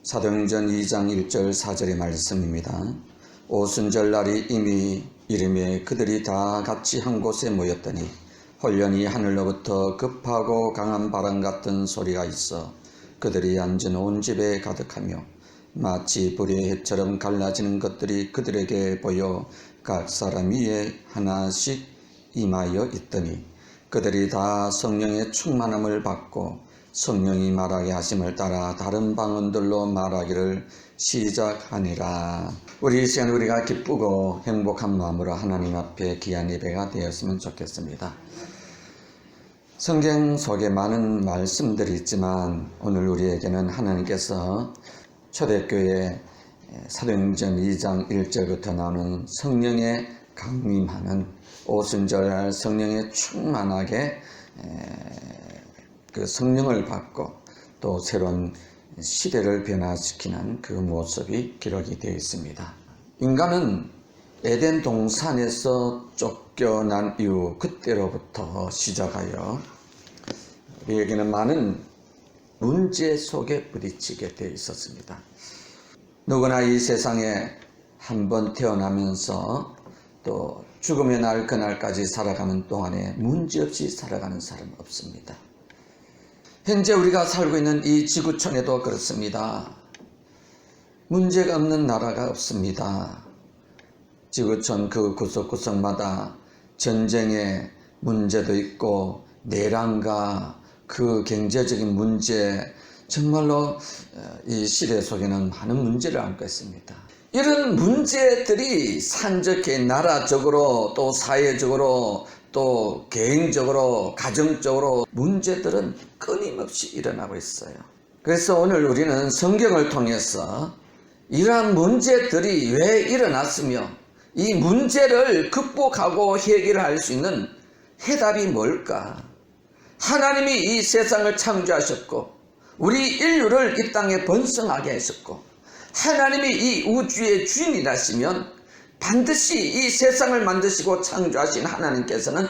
사도행전 2장 1절 4절의 말씀입니다. 오순절날이 이미 이르매 그들이 다 같이 한 곳에 모였더니 홀연히 하늘로부터 급하고 강한 바람 같은 소리가 있어 그들이 앉은 온 집에 가득하며 마치 불의 햇처럼 갈라지는 것들이 그들에게 보여 각 사람 위에 하나씩 임하여 있더니 그들이 다 성령의 충만함을 받고 성령이 말하게 하심을 따라 다른 방언들로 말하기를 시작하니라. 우리 이 시간 우리가 기쁘고 행복한 마음으로 하나님 앞에 귀한 예배가 되었으면 좋겠습니다. 성경 속에 많은 말씀들이 있지만 오늘 우리에게는 하나님께서 초대교회 사도행전 2장 1절부터 나오는 성령의 강림하는 오순절 성령의 충만하게 그 성령을 받고 또 새로운 시대를 변화시키는 그 모습이 기록이 되어 있습니다. 인간은 에덴 동산에서 쫓겨난 이후 그때로부터 시작하여 우리에게는 많은 문제 속에 부딪히게 되어 있었습니다. 누구나 이 세상에 한번 태어나면서 또 죽음의 날 그날까지 살아가는 동안에 문제없이 살아가는 사람은 없습니다. 현재 우리가 살고 있는 이 지구촌에도 그렇습니다. 문제가 없는 나라가 없습니다. 지구촌 그 구석구석마다 전쟁의 문제도 있고 내란과 그 경제적인 문제, 정말로 이 시대 속에는 많은 문제를 안고 있습니다. 이런 문제들이 산적해 나라적으로 또 사회적으로 또 개인적으로 가정적으로 문제들은 끊임없이 일어나고 있어요. 그래서 오늘 우리는 성경을 통해서 이러한 문제들이 왜 일어났으며 이 문제를 극복하고 해결할 수 있는 해답이 뭘까? 하나님이 이 세상을 창조하셨고 우리 인류를 이 땅에 번성하게 하셨고 하나님이 이 우주의 주인이라시면 반드시 이 세상을 만드시고 창조하신 하나님께서는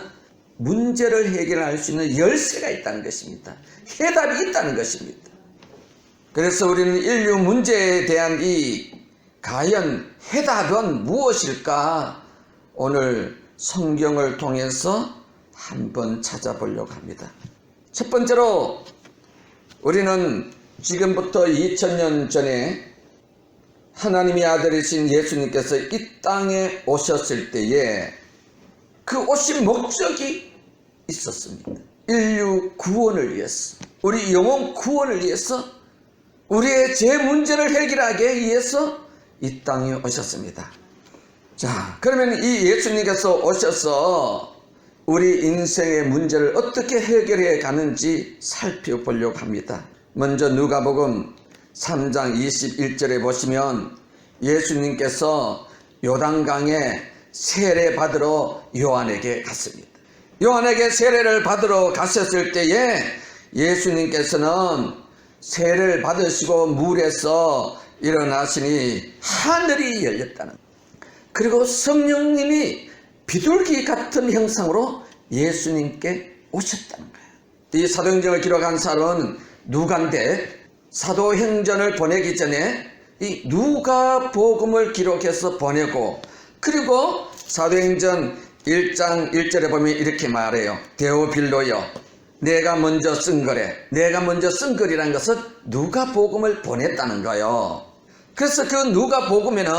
문제를 해결할 수 있는 열쇠가 있다는 것입니다. 해답이 있다는 것입니다. 그래서 우리는 인류 문제에 대한 이 과연 해답은 무엇일까? 오늘 성경을 통해서 한번 찾아보려고 합니다. 첫 번째로 우리는 지금부터 2000년 전에 하나님의 아들이신 예수님께서 이 땅에 오셨을 때에 그 오신 목적이 있었습니다. 인류 구원을 위해서, 우리 영혼 구원을 위해서, 우리의 죄 문제를 해결하기 위해서 이 땅에 오셨습니다. 자, 그러면 이 예수님께서 오셔서 우리 인생의 문제를 어떻게 해결해 가는지 살펴보려고 합니다. 먼저 누가복음 3장 21절에 보시면 예수님께서 요단강에 세례 받으러 요한에게 갔습니다. 요한에게 세례를 받으러 가셨을 때에 예수님께서는 세례를 받으시고 물에서 일어나시니 하늘이 열렸다는, 그리고 성령님이 비둘기 같은 형상으로 예수님께 오셨다는 거예요. 이 사도행전을 기록한 사람은 누가인데 사도행전을 보내기 전에 이 누가복음을 기록해서 보내고, 그리고 사도행전 1장 1절에 보면 이렇게 말해요. 데오빌로여, 내가 먼저 쓴 거래. 내가 먼저 쓴 글이라는 것은 누가복음을 보냈다는 거예요. 그래서 그 누가복음에는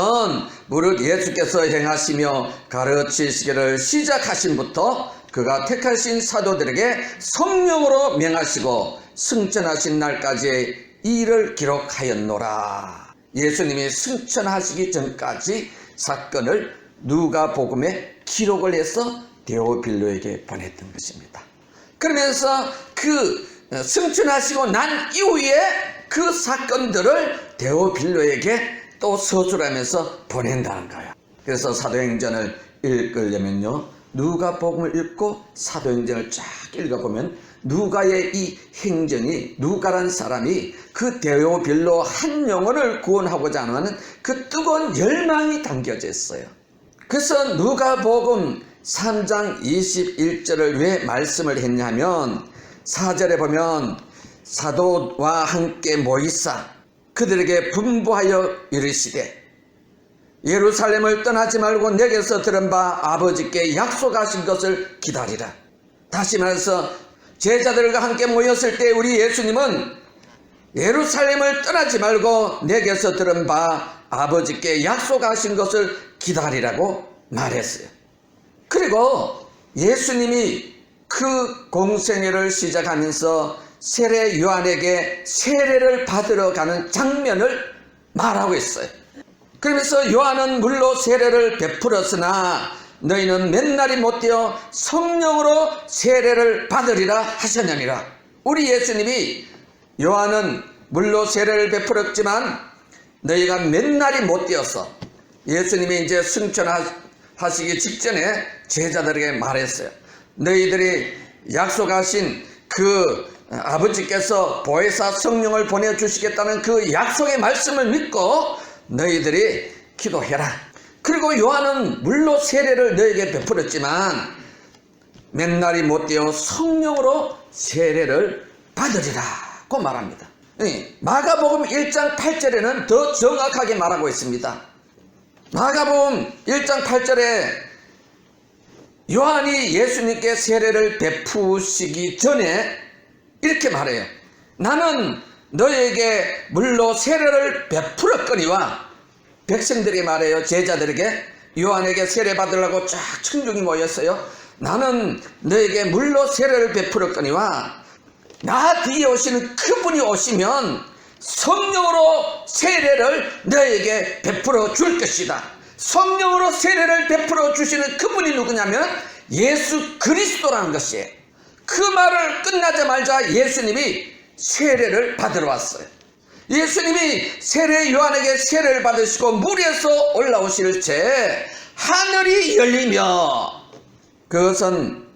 무릇 예수께서 행하시며 가르치시기를 시작하신부터 그가 택하신 사도들에게 성령으로 명하시고 승천하신 날까지의 일을 기록하였노라. 예수님이 승천하시기 전까지 사건을 누가복음에 기록을 해서 데오빌로에게 보냈던 것입니다. 그러면서 그 승천하시고 난 이후에 그 사건들을 데오빌로에게 또 서술하면서 보낸다는 거예요. 그래서 사도행전을 읽으려면요, 누가복음을 읽고 사도행전을 쫙 읽어보면 누가의 이 행전이, 누가란 사람이 그 데오빌로 한 영혼을 구원하고자 하는 그 뜨거운 열망이 담겨져 있어요. 그래서 누가복음 3장 21절을 왜 말씀을 했냐면 4절에 보면 사도와 함께 모이사 그들에게 분부하여 이르시되 예루살렘을 떠나지 말고 내게서 들은 바 아버지께 약속하신 것을 기다리라. 다시 말해서 제자들과 함께 모였을 때 우리 예수님은 예루살렘을 떠나지 말고 내게서 들은 바 아버지께 약속하신 것을 기다리라고 말했어요. 그리고 예수님이 그 공생애를 시작하면서 세례 요한에게 세례를 받으러 가는 장면을 말하고 있어요. 그러면서 요한은 물로 세례를 베풀었으나 너희는 맨날이 못되어 성령으로 세례를 받으리라 하셨느니라. 우리 예수님이 요한은 물로 세례를 베풀었지만 너희가 맨날이 못되어서 예수님이 이제 승천하시기 직전에 제자들에게 말했어요. 너희들이 약속하신 그 아버지께서 보혜사 성령을 보내주시겠다는 그 약속의 말씀을 믿고 너희들이 기도해라. 그리고 요한은 물로 세례를 너에게 베풀었지만 맨날이 못되어 성령으로 세례를 받으리라고 말합니다. 마가복음 1장 8절에는 더 정확하게 말하고 있습니다. 마가복음 1장 8절에 요한이 예수님께 세례를 베푸시기 전에 이렇게 말해요. 나는 너에게 물로 세례를 베풀었거니와, 백성들이 말해요. 제자들에게 요한에게 세례 받으려고 쫙 청중이 모였어요. 나는 너에게 물로 세례를 베풀었거니와 나 뒤에 오시는 그분이 오시면 성령으로 세례를 너에게 베풀어 줄 것이다. 성령으로 세례를 베풀어 주시는 그분이 누구냐면 예수 그리스도라는 것이에요. 그 말을 끝나자마자 예수님이 세례를 받으러 왔어요. 예수님이 세례 요한에게 세례를 받으시고 물에서 올라오실 때 하늘이 열리며, 그것은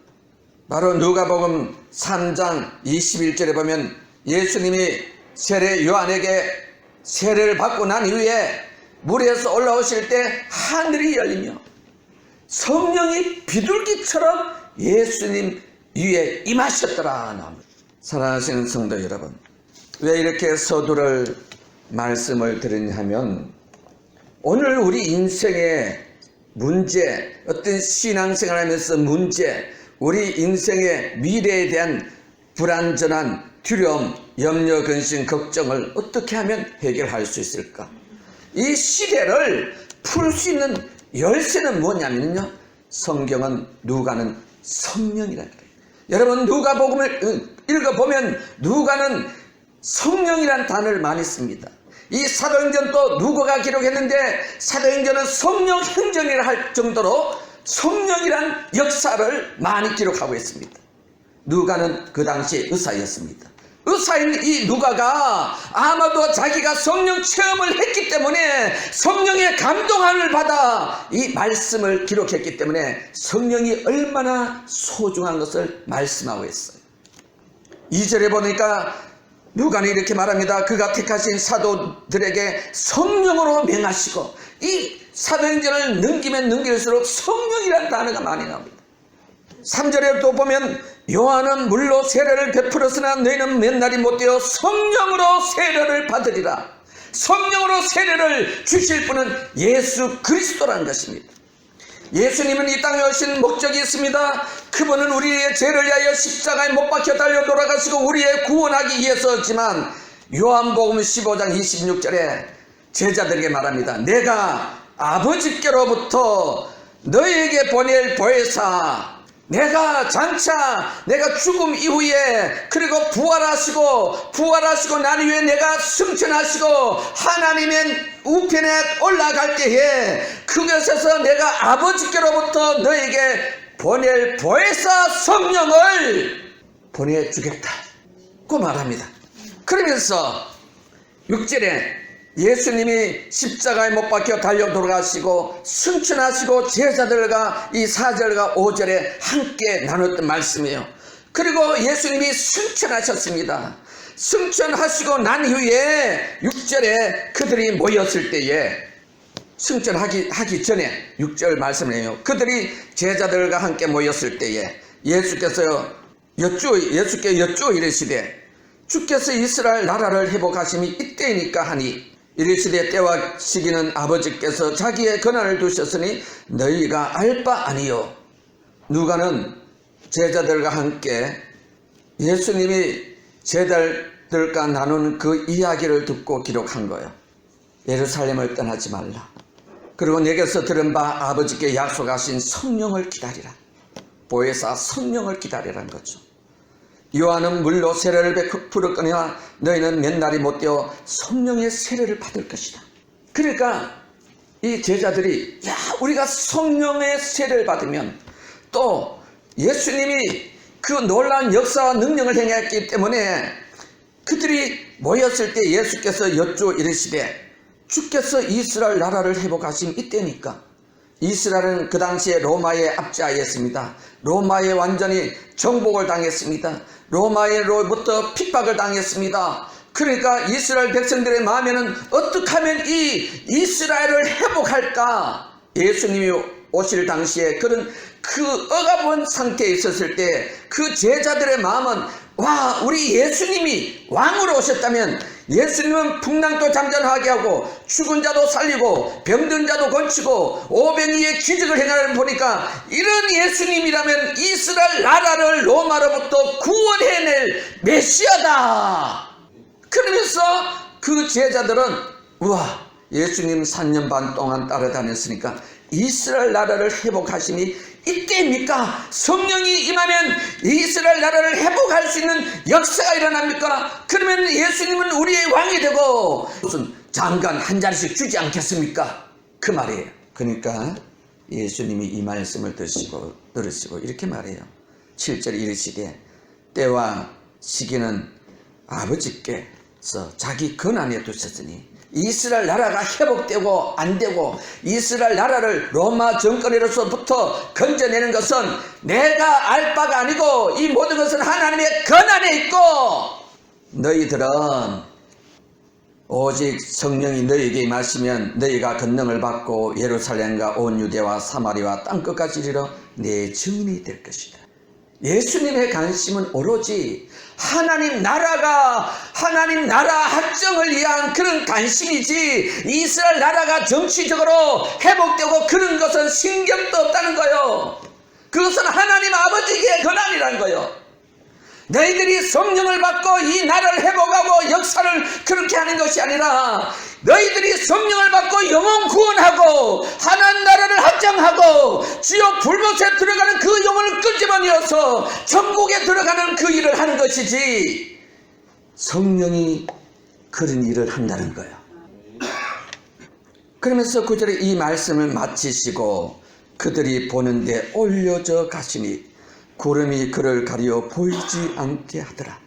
바로 누가복음 3장 21절에 보면 예수님이 세례 요한에게 세례를 받고 난 이후에 물에서 올라오실 때 하늘이 열리며 성령이 비둘기처럼 예수님 위에 임하셨더라 나옵니다. 사랑하시는 성도 여러분, 왜 이렇게 서두를 말씀을 드리냐 하면 오늘 우리 인생의 문제, 어떤 신앙생활 하면서 문제, 우리 인생의 미래에 대한 불안전한 두려움, 염려, 근심, 걱정을 어떻게 하면 해결할 수 있을까? 이 시대를 풀 수 있는 열쇠는 뭐냐면요, 성경은 누가는 성령이라는 거예요. 여러분 누가복음을 읽어보면 누가는 성령이라는 단어를 많이 씁니다. 이 사도행전도 누가가 기록했는데 사도행전은 성령 행전이라 할 정도로 성령이란 역사를 많이 기록하고 있습니다. 누가는 그 당시 의사였습니다. 의사인 이 누가가 아마도 자기가 성령 체험을 했기 때문에 성령의 감동함을 받아 이 말씀을 기록했기 때문에 성령이 얼마나 소중한 것을 말씀하고 있어요. 2절에 보니까 누가는 이렇게 말합니다. 그가 택하신 사도들에게 성령으로 명하시고, 이 사도행전을 넘기면 넘길수록 성령이라는 단어가 많이 나옵니다. 3절에 또 보면 요한은 물로 세례를 베풀었으나 너희는 맨날이 못되어 성령으로 세례를 받으리라. 성령으로 세례를 주실 분은 예수 그리스도라는 것입니다. 예수님은 이 땅에 오신 목적이 있습니다. 그분은 우리의 죄를 위하여 십자가에 못 박혀 달려 돌아가시고 우리의 구원하기 위해서였지만 요한복음 15장 26절에 제자들에게 말합니다. 내가 아버지께로부터 너희에게 보낼 보혜사, 내가 장차 내가 죽음 이후에 그리고 부활하시고 난 이후에 내가 승천하시고 하나님의 우편에 올라갈 때에 그것에서 내가 아버지께로부터 너에게 보낼 보혜사 성령을 보내주겠다고 말합니다. 그러면서 6절에 예수님이 십자가에 못 박혀 달려 돌아가시고 승천하시고 제자들과 이 4절과 5절에 함께 나눴던 말씀이에요. 그리고 예수님이 승천하셨습니다. 승천하시고 난 이후에 6절에 그들이 모였을 때에 승천하기 전에 6절 말씀을 해요. 그들이 제자들과 함께 모였을 때에 예수께 여쭈어 이르시되 주께서 이스라엘 나라를 회복하심이 이때이니까 하니 이르시되 때와 시기는 아버지께서 자기의 권한을 두셨으니 너희가 알 바 아니요. 누가는 제자들과 함께 예수님이 제자들과 나눈 그 이야기를 듣고 기록한 거예요. 예루살렘을 떠나지 말라. 그리고 내게서 들은 바 아버지께 약속하신 성령을 기다리라. 보혜사 성령을 기다리라는 거죠. 요한은 물로 세례를 베풀었거니와 너희는 몇 날이 못되어 성령의 세례를 받을 것이다. 그러니까 이 제자들이 우리가 성령의 세례를 받으면 또 예수님이 그 놀라운 역사와 능력을 행했기 때문에 그들이 모였을 때 예수께서 여쭈어 이르시되 주께서 이스라엘 나라를 회복하심 이때니까. 이스라엘은 그 당시에 로마에 압제하였습니다. 로마에 완전히 정복을 당했습니다. 로마로부터 핍박을 당했습니다. 그러니까 이스라엘 백성들의 마음에는 어떻게 하면 이 이스라엘을 회복할까? 예수님이 오실 당시에 그런 그 억압한 상태에 있었을 때 그 제자들의 마음은 와, 우리 예수님이 왕으로 오셨다면 예수님은 풍랑도 잠잠하게 하고 죽은 자도 살리고 병든 자도 고치고 오병이의 기적을 행하는 보니까 이런 예수님이라면 이스라엘 나라를 로마로부터 구원해낼 메시아다. 그러면서 그 제자들은 우와, 예수님 3년 반 동안 따라다녔으니까 이스라엘 나라를 회복하심이 이때입니까? 성령이 임하면 이스라엘 나라를 회복할 수 있는 역사가 일어납니까? 그러면 예수님은 우리의 왕이 되고 무슨 장관 한 자리씩 주지 않겠습니까? 그 말이에요. 그러니까 예수님이 이 말씀을 들으시고 이렇게 말해요. 7절에 이르시되 때와 시기는 아버지께서 자기 권한에 두셨으니 이스라엘 나라가 회복되고 안 되고 이스라엘 나라를 로마 정권으로서부터 건져내는 것은 내가 알 바가 아니고 이 모든 것은 하나님의 권한에 있고 너희들은 오직 성령이 너희에게 임하시면 너희가 권능을 받고 예루살렘과 온 유대와 사마리아 땅끝까지 이르러 내 증인이 될 것이다. 예수님의 관심은 오로지 하나님 나라 확정을 위한 그런 관심이지 이스라엘 나라가 정치적으로 회복되고 그런 것은 신경도 없다는 거예요. 그것은 하나님 아버지의 권한이라는 거예요. 너희들이 성령을 받고 이 나라를 회복하고 역사를 그렇게 하는 것이 아니라 너희들이 성령을 받고 영혼 구원하고 하나님 나라를 확정하고 주여 불못에 들어가는 그 영혼을 끄집어내어서 천국에 들어가는 그 일을 하는 것이지 성령이 그런 일을 한다는 거예요. 그러면서 9절에 이 말씀을 마치시고 그들이 보는데 올려져 가시니 구름이 그를 가려 보이지 않게 하더라.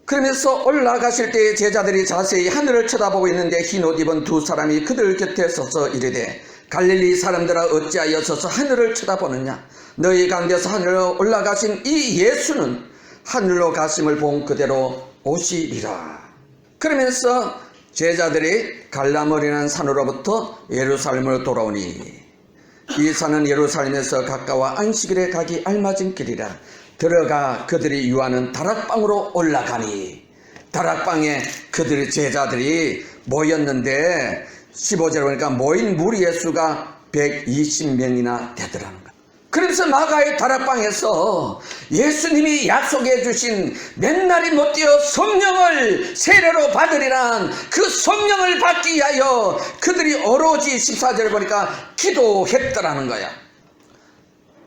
그러면서 올라가실 때 제자들이 자세히 하늘을 쳐다보고 있는데 흰옷 입은 두 사람이 그들 곁에 서서 이르되 갈릴리 사람들아 어찌하여 서서 하늘을 쳐다보느냐. 너희 가운데서 하늘로 올라가신 이 예수는 하늘로 가심을 본 그대로 오시리라. 그러면서 제자들이 갈라머리라는 산으로부터 예루살렘으로 돌아오니 이 산은 예루살렘에서 가까워 안식일에 가기 알맞은 길이라. 들어가 그들이 유하는 다락방으로 올라가니 다락방에 그들의 제자들이 모였는데 15절에 보니까 모인 무리의 수가 120명이나 되더라는 거예요. 그래서 마가의 다락방에서 예수님이 약속해 주신 몇 날이 못되어 성령을 세례로 받으리란 그 성령을 받기 위하여 그들이 오로지 14절에 보니까 기도했더라는 거야.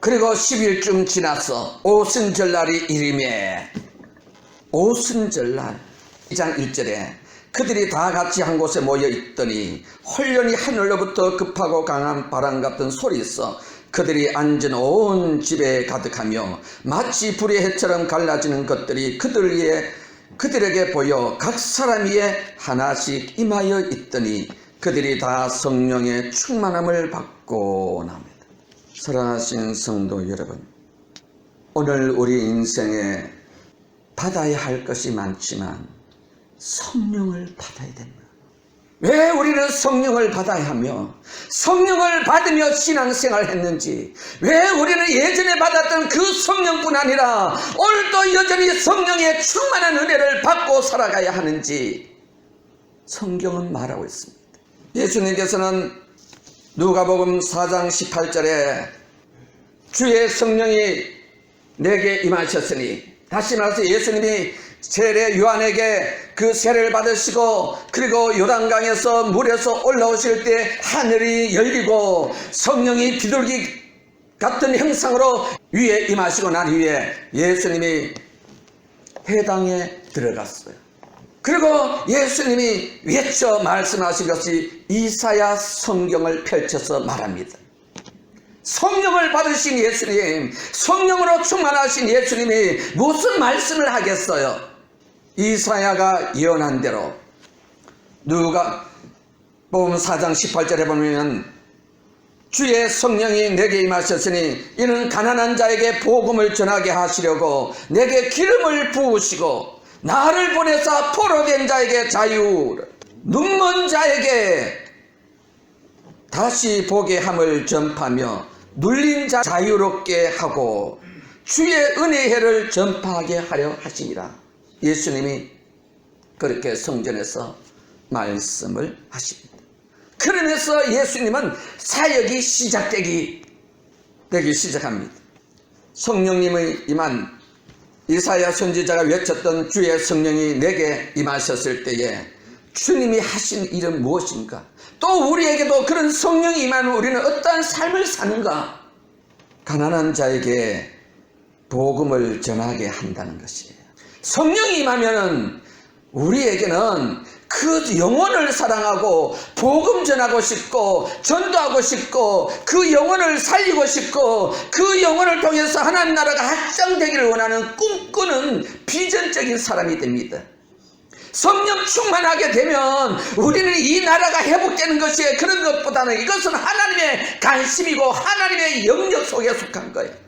그리고 10일쯤 지나서 오순절날이 이르매 오순절날 2장 1절에 그들이 다 같이 한 곳에 모여 있더니 홀연히 하늘로부터 급하고 강한 바람 같은 소리 있어 그들이 앉은 온 집에 가득하며 마치 불의 해처럼 갈라지는 것들이 그들에게 보여 각 사람 위에 하나씩 임하여 있더니 그들이 다 성령의 충만함을 받고 납니다. 사랑하신 성도 여러분, 오늘 우리 인생에 받아야 할 것이 많지만 성령을 받아야 됩니다. 왜 우리는 성령을 받아야 하며 성령을 받으며 신앙생활을 했는지, 왜 우리는 예전에 받았던 그 성령뿐 아니라 오늘도 여전히 성령의 충만한 은혜를 받고 살아가야 하는지 성경은 말하고 있습니다. 예수님께서는 누가복음 4장 18절에 주의 성령이 내게 임하셨으니, 다시 말해서 예수님이 세례 요한에게 그 세례를 받으시고 그리고 요단강에서 물에서 올라오실 때 하늘이 열리고 성령이 비둘기 같은 형상으로 위에 임하시고 난 후에 예수님이 회당에 들어갔어요. 그리고 예수님이 외쳐 말씀하신 것이 이사야 성경을 펼쳐서 말합니다. 성령을 받으신 예수님, 성령으로 충만하신 예수님이 무슨 말씀을 하겠어요? 이사야가 예언한 대로 누가복음 4장 18절에 보면 주의 성령이 내게 임하셨으니 이는 가난한 자에게 복음을 전하게 하시려고 내게 기름을 부으시고 나를 보내사 포로된 자에게 자유, 눈먼 자에게 다시 보게 함을 전파하며 눌린 자 자유롭게 하고 주의 은혜의 해를 전파하게 하려 하시니라. 예수님이 그렇게 성전에서 말씀을 하십니다. 그러면서 예수님은 사역이 시작되기 시작합니다. 성령님의 임한 이사야 선지자가 외쳤던 주의 성령이 내게 임하셨을 때에 주님이 하신 일은 무엇인가? 또 우리에게도 그런 성령이 임하면 우리는 어떠한 삶을 사는가? 가난한 자에게 복음을 전하게 한다는 것이에요. 성령이 임하면 우리에게는 그 영혼을 사랑하고 복음 전하고 싶고 전도하고 싶고 그 영혼을 살리고 싶고 그 영혼을 통해서 하나님 나라가 확장되기를 원하는 꿈꾸는 비전적인 사람이 됩니다. 성령 충만하게 되면 우리는 이 나라가 회복되는 것이 그런 것보다는 이것은 하나님의 관심이고 하나님의 영역 속에 속한 거예요.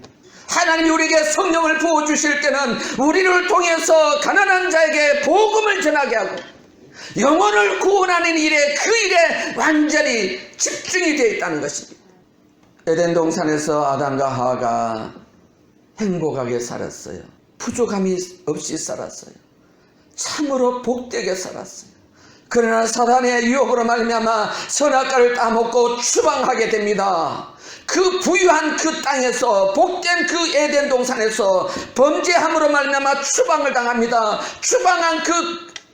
하나님이 우리에게 성령을 부어주실 때는 우리를 통해서 가난한 자에게 복음을 전하게 하고 영혼을 구원하는 일에 그 일에 완전히 집중이 되어 있다는 것입니다. 에덴 동산에서 아담과 하와가 행복하게 살았어요. 부족함이 없이 살았어요. 참으로 복되게 살았어요. 그러나 사단의 유혹으로 말미암아 선악과를 따먹고 추방하게 됩니다. 그 부유한 그 땅에서 복된 그 에덴 동산에서 범죄함으로 말미암아 추방을 당합니다. 추방한 그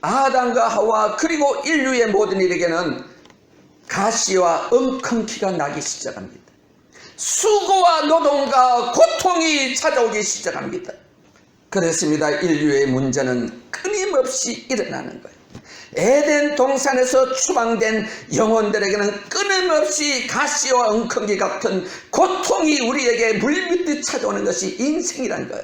아담과 하와 그리고 인류의 모든 일에게는 가시와 엉겅퀴가 나기 시작합니다. 수고와 노동과 고통이 찾아오기 시작합니다. 그렇습니다. 인류의 문제는 끊임없이 일어나는 거예요. 에덴 동산에서 추방된 영혼들에게는 끊임없이 가시와 엉겅퀴 같은 고통이 우리에게 물밀듯 찾아오는 것이 인생이란 거예요.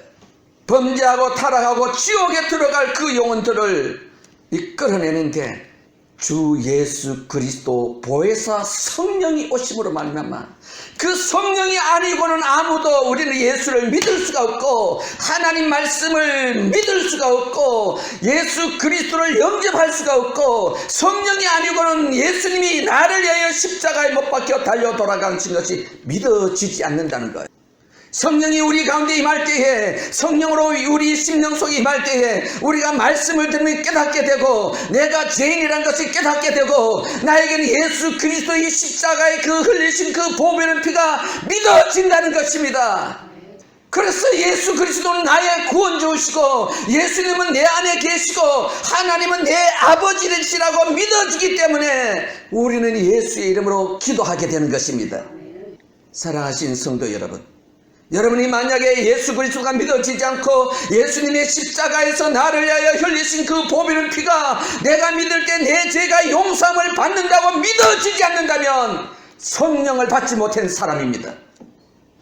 범죄하고 타락하고 지옥에 들어갈 그 영혼들을 이끌어내는데 주 예수 그리스도 보혜사 성령이 오심으로 말미암아 그 성령이 아니고는 아무도 우리는 예수를 믿을 수가 없고 하나님 말씀을 믿을 수가 없고 예수 그리스도를 영접할 수가 없고 성령이 아니고는 예수님이 나를 위하여 십자가에 못 박혀 달려 돌아가신 것이 믿어지지 않는다는 거예요. 성령이 우리 가운데 임할 때에 성령으로 우리 심령 속에 임할 때에 우리가 말씀을 들으면 깨닫게 되고 내가 죄인이라는 것을 깨닫게 되고 나에게는 예수 그리스도의 십자가의 그 흘리신 그 보배는 피가 믿어진다는 것입니다. 그래서 예수 그리스도는 나의 구원주시고 예수님은 내 안에 계시고 하나님은 내 아버지시라고 믿어지기 때문에 우리는 예수의 이름으로 기도하게 되는 것입니다. 사랑하신 성도 여러분, 여러분이 만약에 예수 그리스도가 믿어지지 않고 예수님의 십자가에서 나를 위하여 흘리신 그 보배는 피가 내가 믿을 때 내 죄가 용서함을 받는다고 믿어지지 않는다면 성령을 받지 못한 사람입니다.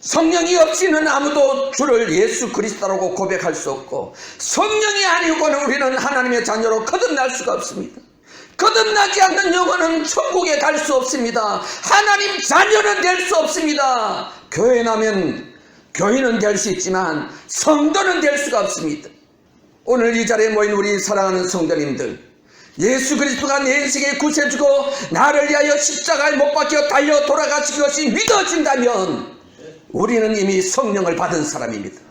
성령이 없이는 아무도 주를 예수 그리스도라고 고백할 수 없고 성령이 아니고는 우리는 하나님의 자녀로 거듭날 수가 없습니다. 거듭나지 않는 영혼은 천국에 갈 수 없습니다. 하나님 자녀는 될 수 없습니다. 교회 나면 교인은 될 수 있지만 성도는 될 수가 없습니다. 오늘 이 자리에 모인 우리 사랑하는 성도님들, 예수 그리스도가 내 인생에 구세주고 나를 위하여 십자가에 못 박혀 달려 돌아가신 것이 믿어진다면 우리는 이미 성령을 받은 사람입니다.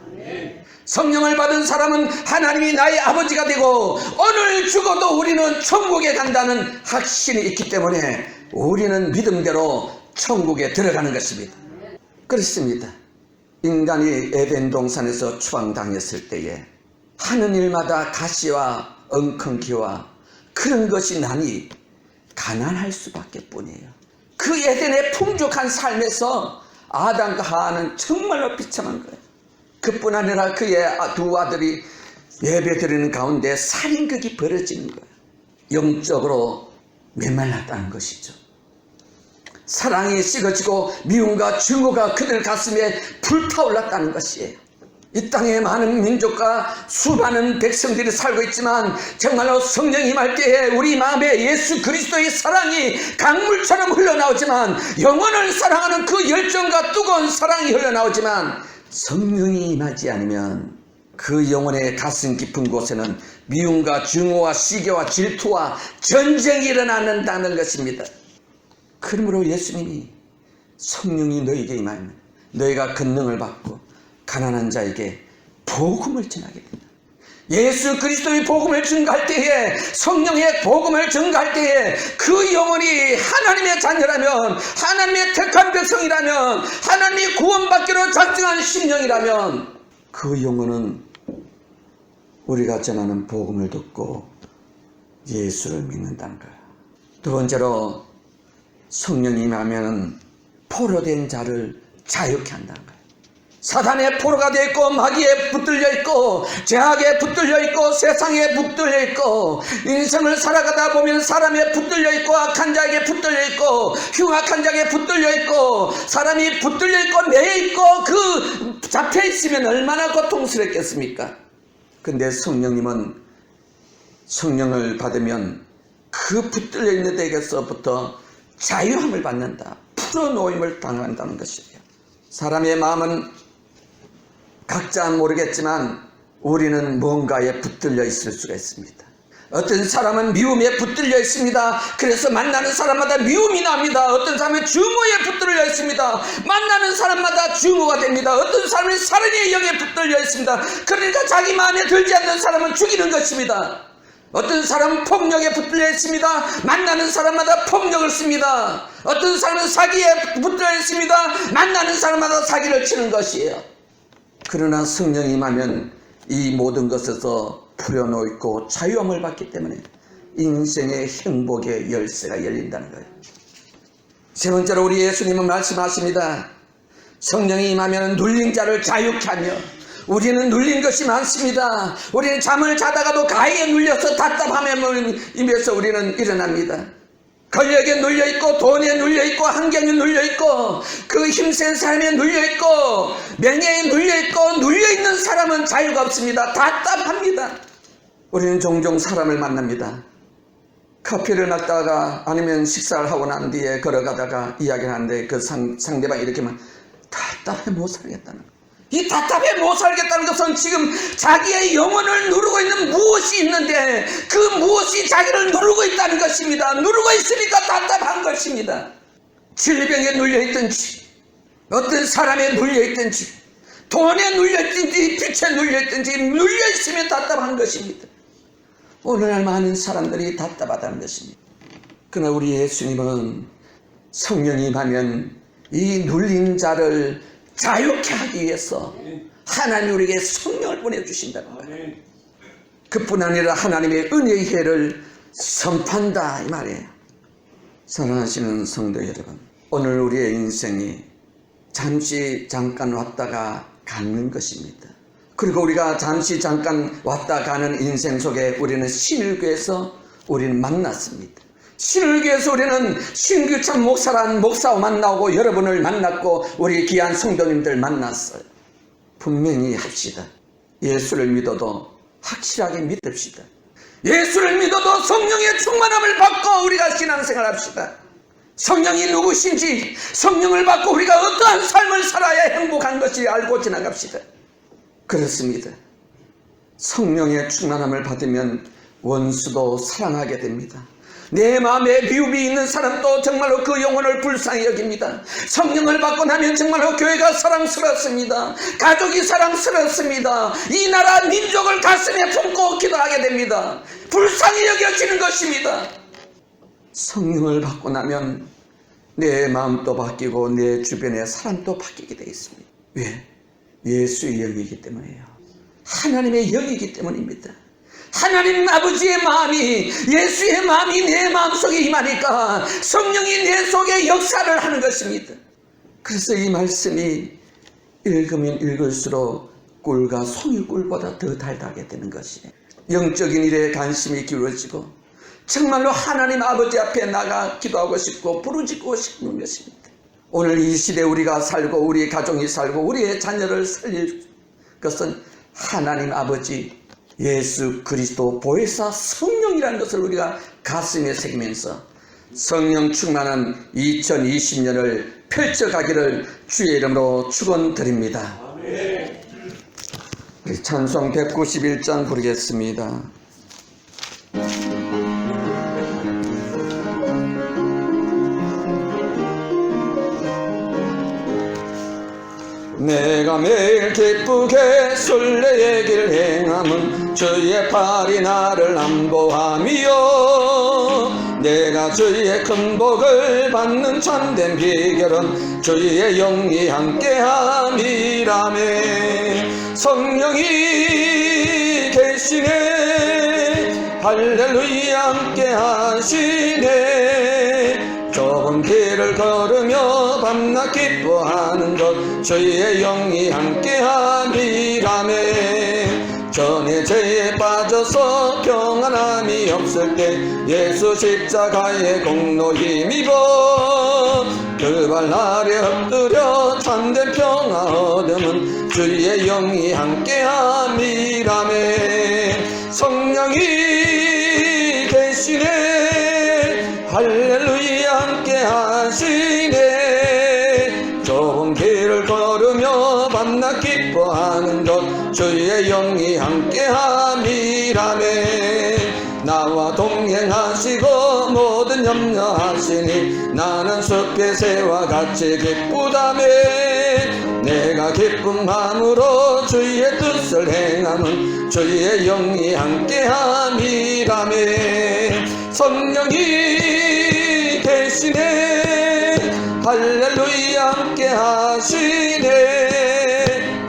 성령을 받은 사람은 하나님이 나의 아버지가 되고 오늘 죽어도 우리는 천국에 간다는 확신이 있기 때문에 우리는 믿음대로 천국에 들어가는 것입니다. 그렇습니다. 인간이 에덴 동산에서 추방당했을 때에 하는 일마다 가시와 엉겅퀴와 그런 것이 나니 가난할 수밖에 뿐이에요. 그 에덴의 풍족한 삶에서 아담과 하와는 정말로 비참한 거예요. 그뿐 아니라 그의 두 아들이 예배드리는 가운데 살인극이 벌어지는 거예요. 영적으로 메말랐다는 것이죠. 사랑이 식어지고 미움과 증오가 그들 가슴에 불타올랐다는 것이에요. 이 땅에 많은 민족과 수많은 백성들이 살고 있지만 정말로 성령이 임할 때에 우리 마음에 예수 그리스도의 사랑이 강물처럼 흘러나오지만, 영혼을 사랑하는 그 열정과 뜨거운 사랑이 흘러나오지만 성령이 임하지 않으면 그 영혼의 가슴 깊은 곳에는 미움과 증오와 시기와 질투와 전쟁이 일어난다는 것입니다. 그러므로 예수님이 성령이 너에게 임하면 너희가 권능을 받고 가난한 자에게 복음을 전하게 된다. 예수 그리스도의 복음을 증거할 때에, 성령의 복음을 증거할 때에 그 영혼이 하나님의 자녀라면, 하나님의 택한 백성이라면, 하나님이 구원받기로 작정한 심령이라면 그 영혼은 우리가 전하는 복음을 듣고 예수를 믿는다는 거예요. 두 번째로 성령이 임하면 포로된 자를 자유케 한다는 거예요. 사단의 포로가 되어 있고 마귀에 붙들려 있고 죄악에 붙들려 있고 세상에 붙들려 있고 인생을 살아가다 보면 사람에 붙들려 있고 악한 자에게 붙들려 있고 흉악한 자에게 붙들려 있고 사람이 붙들려 있고 매여 있고 그 잡혀 있으면 얼마나 고통스럽겠습니까? 근데 성령님은 성령을 받으면 그 붙들려 있는 데에서부터 자유함을 받는다. 풀어놓임을 당한다는 것이에요. 사람의 마음은 각자 모르겠지만 우리는 뭔가에 붙들려 있을 수가 있습니다. 어떤 사람은 미움에 붙들려 있습니다. 그래서 만나는 사람마다 미움이 납니다. 어떤 사람은 증오에 붙들려 있습니다. 만나는 사람마다 증오가 됩니다. 어떤 사람은 살인의 영에 붙들려 있습니다. 그러니까 자기 마음에 들지 않는 사람은 죽이는 것입니다. 어떤 사람은 폭력에 붙들려 있습니다. 만나는 사람마다 폭력을 씁니다. 어떤 사람은 사기에 붙들려 있습니다. 만나는 사람마다 사기를 치는 것이에요. 그러나 성령이 임하면 이 모든 것에서 풀어놓고 자유함을 받기 때문에 인생의 행복의 열쇠가 열린다는 거예요. 세 번째로 우리 예수님은 말씀하십니다. 성령이 임하면 눌린 자를 자유케 하며, 우리는 눌린 것이 많습니다. 우리는 잠을 자다가도 가해에 눌려서 답답함에 임해서 우리는 일어납니다. 권력에 눌려있고 돈에 눌려있고 환경에 눌려있고 그 힘센 삶에 눌려있고 명예에 눌려있고 눌려있는 사람은 자유가 없습니다. 답답합니다. 우리는 종종 사람을 만납니다. 커피를 먹다가 아니면 식사를 하고 난 뒤에 걸어가다가 이야기를 하는데 그 상대방이 이렇게 막 답답해 못 살겠다는 거예요. 이 답답해 못 살겠다는 것은 지금 자기의 영혼을 누르고 있는 무엇이 있는데 그 무엇이 자기를 누르고 있다는 것입니다. 누르고 있으니까 답답한 것입니다. 질병에 눌려있든지 어떤 사람에 눌려있든지 돈에 눌려있든지 빛에 눌려있든지 눌려있으면 답답한 것입니다. 오늘날 많은 사람들이 답답하다는 것입니다. 그러나 우리 예수님은 성령이 임하면 이 눌린 자를 자유케 하기 위해서 하나님 우리에게 성령을 보내주신다는 거예요. 그뿐 아니라 하나님의 은혜의 해를 선포한다 이 말이에요. 사랑하시는 성도 여러분, 오늘 우리의 인생이 잠깐 왔다가 가는 것입니다. 그리고 우리가 잠시 잠깐 왔다 가는 인생 속에 우리는 신일교에서 우리는 만났습니다. 신일교에서 우리는 신규찬 목사란 목사와 만나고 여러분을 만났고 우리 귀한 성도님들 만났어요. 분명히 합시다. 예수를 믿어도 확실하게 믿읍시다. 예수를 믿어도 성령의 충만함을 받고 우리가 신앙생활 합시다. 성령이 누구신지, 성령을 받고 우리가 어떠한 삶을 살아야 행복한 것이 알고 지나갑시다. 그렇습니다. 성령의 충만함을 받으면 원수도 사랑하게 됩니다. 내 마음에 미움이 있는 사람도 정말로 그 영혼을 불쌍히 여깁니다. 성령을 받고 나면 정말로 교회가 사랑스럽습니다. 가족이 사랑스럽습니다. 이 나라 민족을 가슴에 품고 기도하게 됩니다. 불쌍히 여겨지는 것입니다. 성령을 받고 나면 내 마음도 바뀌고 내 주변의 사람도 바뀌게 되어 있습니다. 왜? 예수의 영이기 때문이에요. 하나님의 영이기 때문입니다. 하나님 아버지의 마음이, 예수의 마음이 내 마음속에 임하니까 성령이 내 속에 역사를 하는 것입니다. 그래서 이 말씀이 읽으면 읽을수록 꿀과 송이꿀보다 더 달달하게 되는 것이에요. 영적인 일에 관심이 기울어지고 정말로 하나님 아버지 앞에 나가 기도하고 싶고 부르짖고 싶은 것입니다. 오늘 이 시대에 우리가 살고 우리의 가정이 살고 우리의 자녀를 살릴 것은 하나님 아버지 예수 그리스도 보혜사 성령이라는 것을 우리가 가슴에 새기면서 성령 충만한 2020년을 펼쳐가기를 주의 이름으로 축원드립니다. 우리 찬송 191장 부르겠습니다. 내가 매일 기쁘게 순례의 길 행함은 주의 팔이 나를 안보함이요 내가 주의 큰 복을 받는 참된 비결은 주의 영이 함께함이라네. 성령이 계시네 할렐루야 함께하시네. 좁은 길을 걸으며 밤낮 기뻐하는 것 주의 영이 함께함이라네. 전에 죄에 빠져서 평안함이 없을 때 예수 십자가의 공로 힘입어 그 발 아래 엎드려 참된 평화 얻음은 주의 영이 함께함이라네. 성령이 계시네 할렐루야 함께하시네. 좁은 길을 걸으며 밤낮 기뻐하는 것 주의 영이 함께함이라네. 나와 동행하시고 모든 염려하시니 나는 숲의 새와 같이 기쁘다네. 내가 기쁜 마음으로 주의 뜻을 행하는 주의 영이 함께함이라네. 성령이 계시네 할렐루야 함께하시네.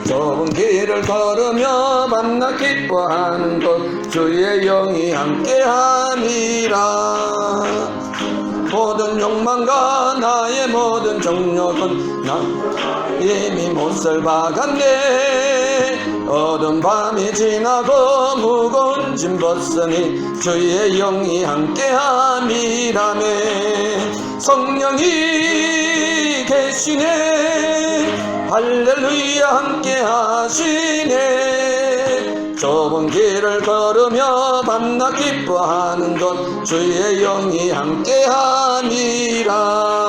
좁은 길을 걸으며 밤낮 기뻐하는 것 주의 영이 함께함이라. 모든 욕망과 나의 모든 정욕은 나 이미 못을 박았네. 어두운 밤이 지나고 무거운 짐 벗으니 주의 영이 함께함이라네. 성령이 계시네 할렐루야 함께하시네. 좁은 길을 걸으며 밤낮 기뻐하는 것 주의 영이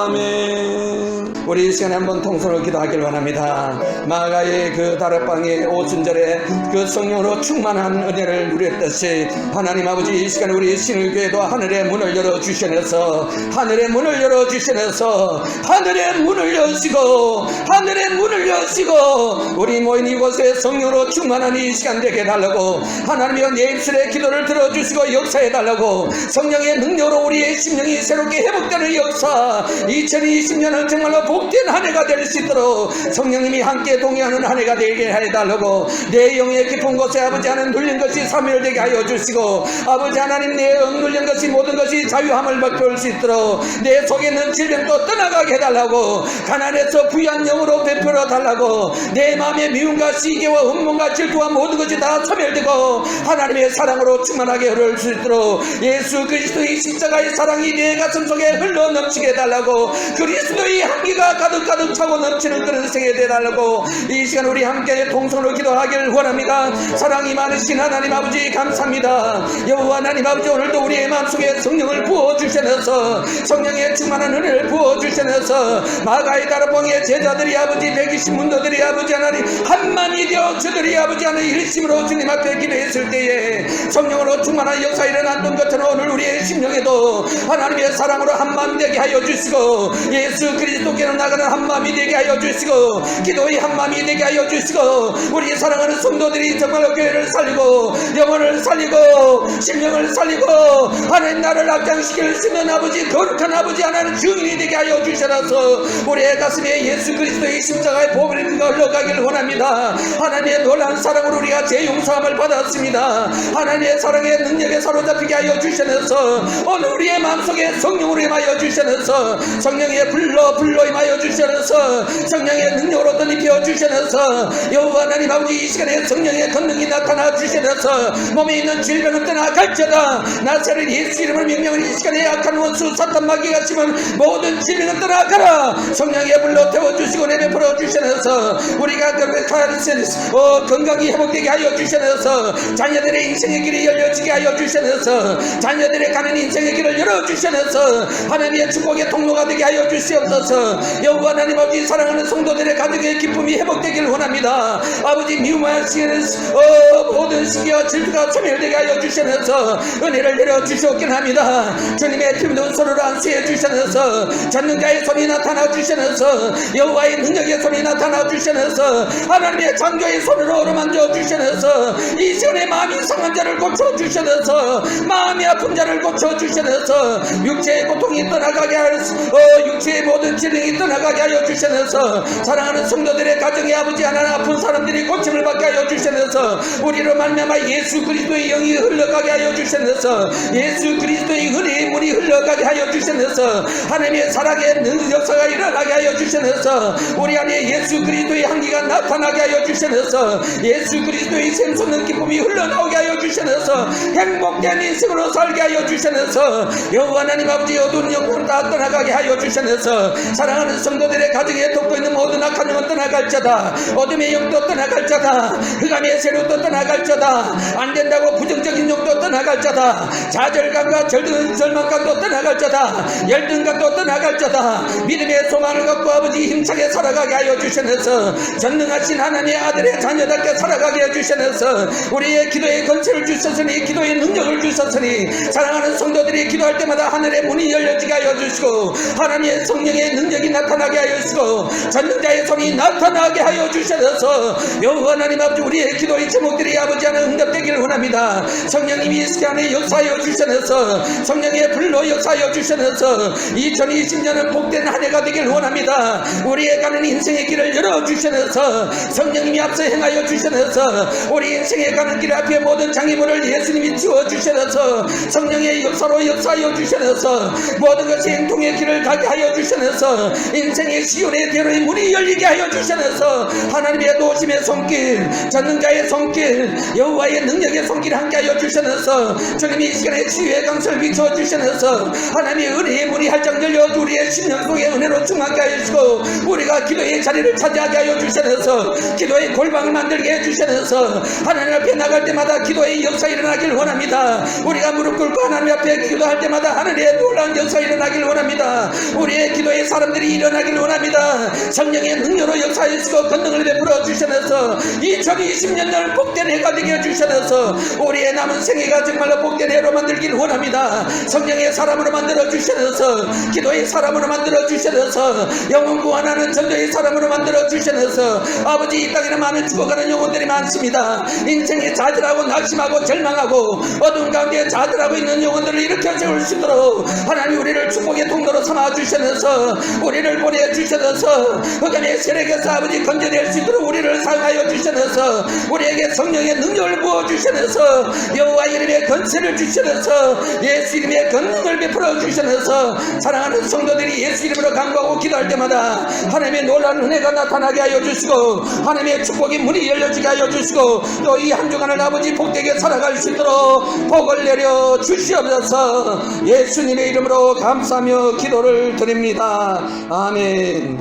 함께함이라네. 우리 이 시간에 한번 통성으로 기도하길 원합니다. 마가의 그 다락방의 오순절에 그 성령으로 충만한 은혜를 누렸듯이 하나님 아버지 이 시간에 우리 신일교회도 하늘의 문을 열어주셔서 하늘의 문을 열어주셔서 하늘의 문을 여시고 하늘의 문을 여시고 우리 모인 이곳에 성령으로 충만한 이 시간 되게 달라고 하나님이여 내 입술의 기도를 들어주시고 역사해 달라고 성령의 능력으로 우리의 심령이 새롭게 회복되는 역사 2020년은 정말로 복된 한 해가 될 수 있도록 성령님이 함께 동행하는 한 해가 되게 해달라고 내 영의 깊은 곳에 아버지 하나님 눌린 것이 사멸되게 하여 주시고 아버지 하나님 내 영 눌린 것이 모든 것이 자유함을 맛볼 수 있도록 내 속에 있는 질병도 떠나가게 해달라고 가난에서 부유한 영으로 베풀어 달라고 내 마음의 미움과 시기와 음모과 질투와 모든 것이 다 사멸되고 하나님의 사랑으로 충만하게 흐를 수 있도록 예수 그리스도의 십자가의 사랑이 내 가슴 속에 흘러 넘치게 해달라고 그리스도의 향기가 은혜가 가득 차고 넘치는 그런 생이 되달라고 이 시간 우리 함께 동성으로 기도하기를 원합니다. 사랑이 많으신 하나님 아버지 감사합니다. 여호와 하나님 아버지, 오늘도 우리의 마음속에 성령을 부어주셔서 성령의 충만한 은혜를 부어주셔서 마가의 다락방의 제자들이 아버지 120문도들이 아버지 하나님 한마음이 되어 주들이 아버지 하나님 일심으로 주님 앞에 기도했을 때에 성령으로 충만한 역사 일어났던 것처럼 오늘 우리의 심령에도 하나님의 사랑으로 한마음 되게 하여 주시고 예수 그리스도께로 나가는 한마음이 되게 하여 주시고 기도의 한마음이 되게 하여 주시고 우리 사랑하는 성도들이 정말로 교회를 살리고 영혼을 살리고 심령을 살리고 하나님 나를 앞장시킬 수 있는 아버지 거룩한 아버지 하나님 증인이 되게 하여 주셔서 우리의 가슴에 예수 그리스도의 십자가의 보혈이 흘러가기를 원합니다. 하나님의 놀라운 사랑으로 우리가 재용서함을 받았습니다. 하나님의 사랑의 능력에 사로잡히게 하여 주셔서 오늘 우리의 마음속에 성령으로 임하여 주셔서 성령의 불로 임하여 주셔서 성령의 능력으로 덧입혀 주셔서 여호와 하나님 아버지 이 시간에 성령의 권능이 나타나 주셔서 몸에 있는 질병은 떠나갈지어다. 나사렛 예수 이름을 명령하는 이 시간에 악한 원수 사탄 마귀가 심은 모든 질병은 떠나가라. 성령의 불로 태워주시고 내베풀어 주셔서 우리가 건강이 회복되게 하여 주셔서 자녀들의 인생의 길이 열려지게 하여 주셔서 자녀들의 가는 인생의 길을 열어주셔서 하나님의 축복의 통로가 되게 하여 주시옵소서. 여호와 하나님 아버지 사랑하는 성도들의 가정의 기쁨이 회복되기를 원합니다. 아버지 미움하시는 모든 시기와 질투가 소멸되게 하여 주셔서 은혜를 내려주시옵긴 합니다. 주님의 피부는 서로를 안수해 주셔서 전능자의 손이 나타나 주셔서 여호와의 능력의 손이 나타나 주셔서 하나님의 창조의 손으로 어루만져 주셔서 이 시간에 마음이 상한 자를 고쳐 주셔서 마음이 아픈 자를 고쳐 주셔서 육체의 고통이 떠나가게 육체의 모든 질병이 떠나가게 하여 주셔서 사랑하는 성도들의 가정의 아버지 하나님 아픈 사람들이 고침을 받게 하여 주셔서 우리로 말미암아 예수 그리스도의 영이 흘러가게 하여 주셔서 예수 그리스도의 은혜의 문이 흘러가게 하여 주셔서 하나님의 사랑의 역사가 일어나게 하여 주셔서 우리 안에 예수 그리스도의 향기가 나타나게 하여 주셔서 예수 그리스도의 샘솟는 기쁨이 흘러나오게 하여 주셔서 행복된 인생으로 살게 하여 주셔서 여호와 하나님 아버지 어두운 영혼을 다 떠나가게 하여 주셔서 사랑하는 성도들의 가정에 덮고 있는 모든 악한 영은 떠나갈자다. 어둠의 영도 떠나갈자다. 흑암의 세력도 떠나갈자다. 안된다고 부정적인 영도 떠나갈자다. 좌절감과 절망감도 떠나갈자다. 열등감도 떠나갈자다. 믿음의 소망을 갖고 아버지 힘차게 살아가게 하여 주셔서 전능하신 하나님의 아들의 자녀답게 살아가게 해주셔서 우리의 기도에 건설을 주셨으니 기도의 능력을 주셨으니 사랑하는 성도들이 기도할 때마다 하늘의 문이 열려지게 하여 주시고 하나님의 성령의 능력이 나타나게 하여 주시고 전능자의 손이 나타나게 하여 주셔서 여호와 하나님 아버지 우리의 기도의 제목들이 아버지 안에 응답되기를 원합니다. 성령님이 이 시간에 역사하여 주셔서 성령의 불로 역사하여 주셔서 2020년은 복된 한 해가 되기를 원합니다. 우리의 가는 인생의 길을 열어주셔서 성령님이 앞서 행하여 주셔서 우리 인생에 가는 길 앞에 모든 장애물을 예수님이 지워주셔서 성령의 역사로 역사하여 주셔서 모든 것이 행통의 길을 가게 하여 주셔서 인생의 시온의 대로의 문이 열리게 하여 주셔서 하나님의 도심의 손길 전능자의 손길 여호와의 능력의 손길 함께 하여 주셔서 주님이 이 시간에 치유의 강설을 비춰주셔서 하나님의 은혜의 문이 활짝 열려 우리의 심령 속에 은혜로 충만하게 하여 주시고 우리가 기도의 자리를 차지하게 하여 주셔서 기도의 골방을 만들게 해주셔서 하나님 앞에 나갈 때마다 기도의 역사 일어나길 원합니다. 우리가 무릎 꿇고 하나님 앞에 기도할 때마다 하늘의 놀라운 역사 일어나길 원합니다. 우리의 기도의 사람들이 일어나길 원합니다. 성령의 능력으로 역사하시고 권능을 베풀어 주셔서 2020년을 복된 해가 되게 해주셔서 우리의 남은 생애가 정말로 복된 해로 만들길 원합니다. 성령의 사람으로 만들어 주셔서 기도의 사람으로 만들어 주셔서 영혼 구원하는 전도의 사람으로 만들어 주셔서 아버지 이 땅에는 많은 죽어가는 영혼들이 많습니다. 인생에 좌절하고 낙심하고 절망하고 어두운 가운데 좌절하고 있는 영혼들을 일으켜 세울 수 있도록 하나님 우리를 축복의 통로로 삼아 주셔서 우리를 보내주셔서 흑암의 세력에서 아버지 건져낼 수 있도록 우리를 사용하여 주셔서 우리에게 성령의 능력을 부어주셔서 여호와 이름의 건세를 주셔서 예수 이름의 권능을 베풀어 주셔서 사랑하는 성도들이 예수 이름으로 간구하고 기도할 때마다 하나님의 놀라운 은혜가 나타나게 하여 주시고 하나님의 축복의 문이 열려지게 하여 주시고 또 이 한 주간을 아버지 복되게 살아갈 수 있도록 복을 내려 주시옵소서. 예수님의 이름으로 감사하며 기도를 드립니다. 아멘.